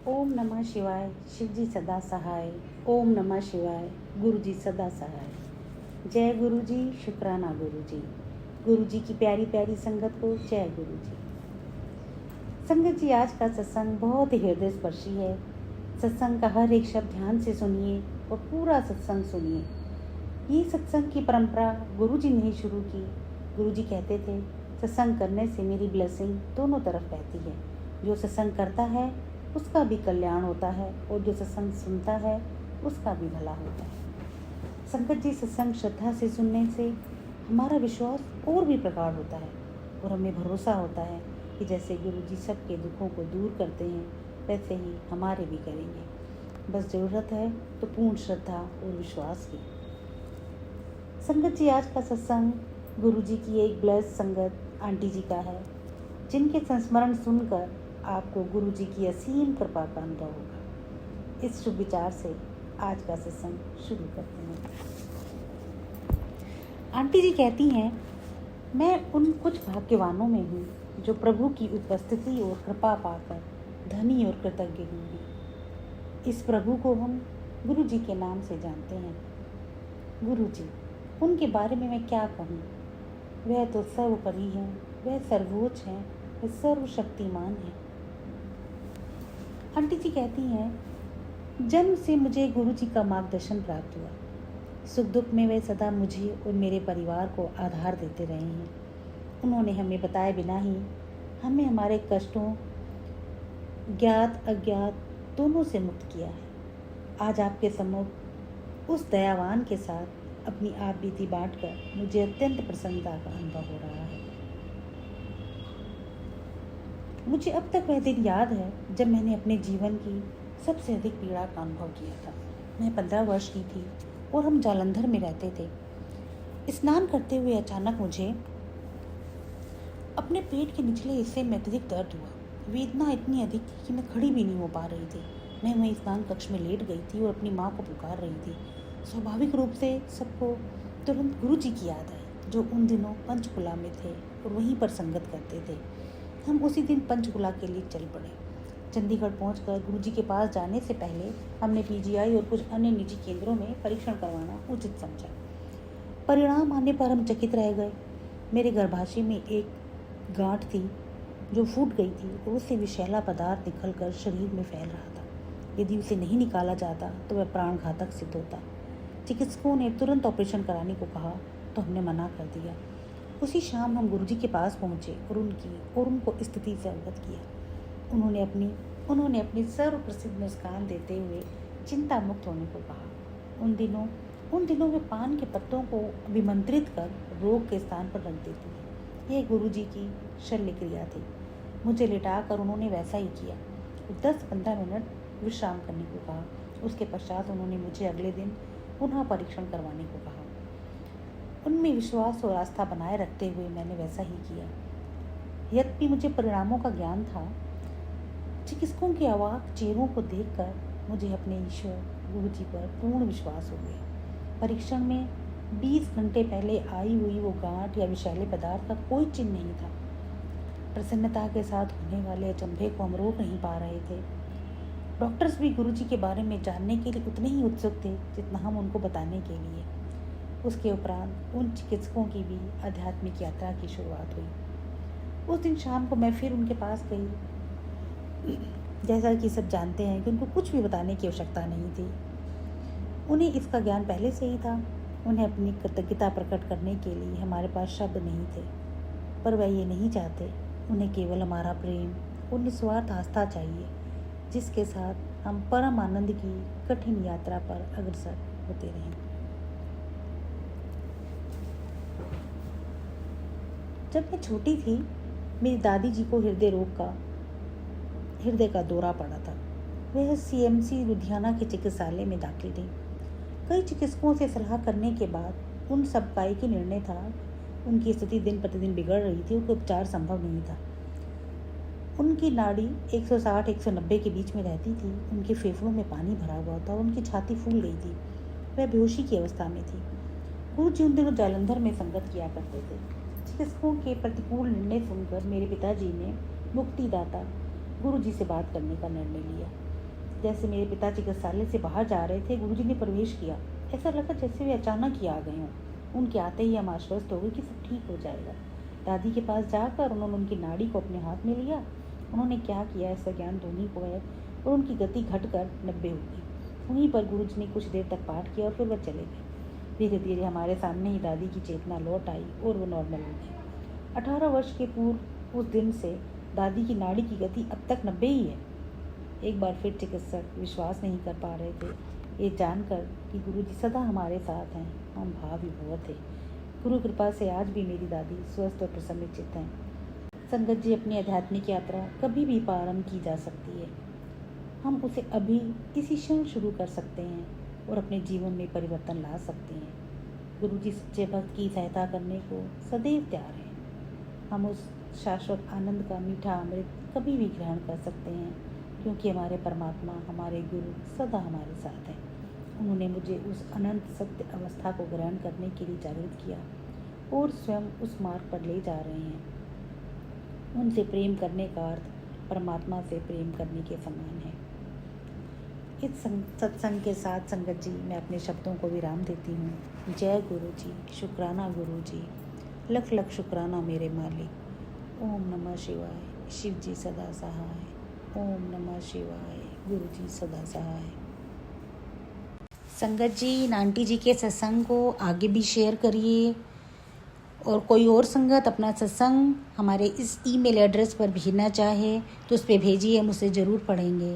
ओम नमः शिवाय, शिव जी सदा सहाय। ओम नमः शिवाय, गुरु जी सदा सहाय। जय गुरु जी, शुक्राना गुरु जी। गुरु जी की प्यारी प्यारी संगत को जय गुरु जी। संगत जी, आज का सत्संग बहुत ही हृदय स्पर्शी है। सत्संग का हर एक शब्द ध्यान से सुनिए और पूरा सत्संग सुनिए। ये सत्संग की परंपरा गुरु जी ने ही शुरू की। गुरु जी कहते थे, सत्संग करने से मेरी ब्लेसिंग दोनों तरफ रहती है। जो सत्संग करता है उसका भी कल्याण होता है और जो सत्संग सुनता है उसका भी भला होता है। संगत जी, सत्संग श्रद्धा से सुनने से हमारा विश्वास और भी प्रगाढ़ होता है और हमें भरोसा होता है कि जैसे गुरु जी सबके दुखों को दूर करते हैं वैसे ही हमारे भी करेंगे। बस ज़रूरत है तो पूर्ण श्रद्धा और विश्वास की। संगत जी, आज का सत्संग गुरु जी की एक ब्लेस संगत आंटी जी का है, जिनके संस्मरण सुनकर आपको गुरु जी की असीम कृपा का अनुभव होगा। इस शुभ विचार से आज का सत्संग शुरू करते हैं। आंटी जी कहती हैं, मैं उन कुछ भाग्यवानों में हूँ जो प्रभु की उपस्थिति और कृपा पाकर धनी और कृतज्ञ होंगे। इस प्रभु को हम गुरु जी के नाम से जानते हैं। गुरु जी, उनके बारे में मैं क्या कहूँ। वह तो सर्वोपरि है, वह सर्वोच्च है, वह सर्वशक्तिमान है। आंटी जी कहती हैं, जन्म से मुझे गुरु जी का मार्गदर्शन प्राप्त हुआ। सुख दुख में वे सदा मुझे और मेरे परिवार को आधार देते रहे हैं। उन्होंने हमें बताए बिना ही हमें हमारे कष्टों, ज्ञात अज्ञात दोनों से मुक्त किया है। आज आपके सम्मुख उस दयावान के साथ अपनी आप बीती बांटकर मुझे अत्यंत प्रसन्नता का अनुभव हो रहा है। मुझे अब तक वह दिन याद है जब मैंने अपने जीवन की सबसे अधिक पीड़ा का अनुभव किया था। मैं 15 वर्ष की थी और हम जालंधर में रहते थे। स्नान करते हुए अचानक मुझे अपने पेट के निचले हिस्से में अत्यधिक दर्द हुआ। वेदना इतनी अधिक थी कि मैं खड़ी भी नहीं हो पा रही थी। मैं वहीं स्नान कक्ष में लेट गई थी और अपनी माँ को पुकार रही थी। स्वाभाविक रूप से सबको तुरंत गुरु जी की याद आई, जो उन दिनों पंचकुला में थे और वहीं पर संगत करते थे। हम उसी दिन पंचकुला के लिए चल पड़े। चंडीगढ़ पहुंचकर गुरुजी के पास जाने से पहले हमने पीजीआई और कुछ अन्य निजी केंद्रों में परीक्षण करवाना उचित समझा। परिणाम आने पर हम चकित रह गए। मेरे गर्भाशय में एक गांठ थी जो फूट गई थी और उससे विषैला पदार्थ निकलकर शरीर में फैल रहा था। यदि उसे नहीं निकाला जाता तो वह प्राणघातक सिद्ध होता। चिकित्सकों ने तुरंत ऑपरेशन कराने को कहा तो हमने मना कर दिया। उसी शाम हम गुरुजी के पास पहुँचे और उनको स्थिति से अवगत किया। उन्होंने अपनी सर्वप्रसिद्ध मुस्कान देते हुए चिंता मुक्त होने को कहा। उन दिनों वे पान के पत्तों को अभिमंत्रित कर रोग के स्थान पर रख देती है। यह गुरुजी की शल्य क्रिया थी। मुझे लिटाकर उन्होंने वैसा ही किया। 10-15 मिनट विश्राम करने को कहा। उसके पश्चात उन्होंने मुझे अगले दिन पुनः परीक्षण करवाने को कहा। उनमें विश्वास और आस्था बनाए रखते हुए मैंने वैसा ही किया। यद्यपि मुझे परिणामों का ज्ञान था, चिकित्सकों के अवाक चेहरों को देखकर मुझे अपने ईश्वर गुरु जी पर पूर्ण विश्वास हो गया। परीक्षण में 20 घंटे पहले आई हुई वो गांठ या विषैले पदार्थ का कोई चिन्ह नहीं था। प्रसन्नता के साथ होने वाले अचंभे को हम रोक नहीं पा रहे थे। डॉक्टर्स भी गुरु जी के बारे में जानने के लिए उतने ही उत्सुक थे जितना हम उनको बताने के लिए। उसके उपरांत उन चिकित्सकों की भी आध्यात्मिक यात्रा की शुरुआत हुई। उस दिन शाम को मैं फिर उनके पास गई। जैसा कि सब जानते हैं कि उनको कुछ भी बताने की आवश्यकता नहीं थी। उन्हें इसका ज्ञान पहले से ही था। उन्हें अपनी कृतज्ञता प्रकट करने के लिए हमारे पास शब्द नहीं थे, पर वह ये नहीं चाहते। उन्हें केवल हमारा प्रेम और निस्वार्थ आस्था चाहिए, जिसके साथ हम परम आनंद की कठिन यात्रा पर अग्रसर होते रहें। जब मैं छोटी थी, मेरी दादी जी को हृदय का दौरा पड़ा था। वह सीएमसी लुधियाना के चिकित्सालय में दाखिल थी। कई चिकित्सकों से सलाह करने के बाद उन सब का एक ही निर्णय था। उनकी स्थिति दिन प्रतिदिन बिगड़ रही थी, उनका उपचार संभव नहीं था। उनकी नाड़ी 160-190 के बीच में रहती थी। उनके फेफड़ों में पानी भरा हुआ था और उनकी छाती फूल गई थी। वह बेहोशी की अवस्था में थी। गुरु जी उन दिनों जालंधर में संगत किया करते थे। चिकित्सकों के प्रतिकूल निर्णय सुनकर मेरे पिताजी ने मुक्तिदाता गुरु जी से बात करने का निर्णय लिया। जैसे मेरे पिता चिकित्सालय से बाहर जा रहे थे, गुरुजी ने प्रवेश किया। ऐसा लगा जैसे वे अचानक ही आ गए हों। उनके आते ही हम आश्वस्त हो गए कि सब ठीक हो जाएगा। दादी के पास जाकर उन्होंने उनकी नाड़ी को अपने हाथ में लिया। उन्होंने क्या किया इसका ज्ञान दोनों को है और उनकी गति घटकर 90 हो गई। वहीं पर गुरुजी ने कुछ देर तक पाठ किया और फिर वह चले गए। धीरे धीरे हमारे सामने ही दादी की चेतना लौट आई और वो नॉर्मल हो गई। 18 वर्ष के पूर्व उस दिन से दादी की नाड़ी की गति अब तक 90 ही है। एक बार फिर चिकित्सक विश्वास नहीं कर पा रहे थे, ये जानकर कि गुरुजी सदा हमारे साथ हैं। हम भाव विभोर थे। गुरु कृपा से आज भी मेरी दादी स्वस्थ और प्रसन्नचित्त हैं। संगत जी, अपनी आध्यात्मिक यात्रा कभी भी प्रारंभ की जा सकती है। हम उसे अभी इसी क्षण शुरू कर सकते हैं और अपने जीवन में परिवर्तन ला सकते हैं। गुरुजी सच्चे भक्त की सहायता करने को सदैव तैयार हैं। हम उस शाश्वत आनंद का मीठा अमृत कभी भी ग्रहण कर सकते हैं, क्योंकि हमारे परमात्मा, हमारे गुरु सदा हमारे साथ हैं। उन्होंने मुझे उस अनंत सत्य अवस्था को ग्रहण करने के लिए जागृत किया और स्वयं उस मार्ग पर ले जा रहे हैं। उनसे प्रेम करने का अर्थ परमात्मा से प्रेम करने के समान है। इस सत्संग के साथ संगत जी, मैं अपने शब्दों को विराम देती हूँ। जय गुरु जी, शुक्राना गुरु जी, लख लख शुक्राना मेरे मालिक। ओम नमः शिवाय, शिव जी सदा सहाय। ओम नमः शिवाय, गुरु जी सदा सहाय। संगत जी, इन आंटी जी के सत्संग को आगे भी शेयर करिए और कोई और संगत अपना सत्संग हमारे इस ईमेल एड्रेस पर भेजना चाहे तो उस पर भेजिए, हम उसे ज़रूर पढ़ेंगे।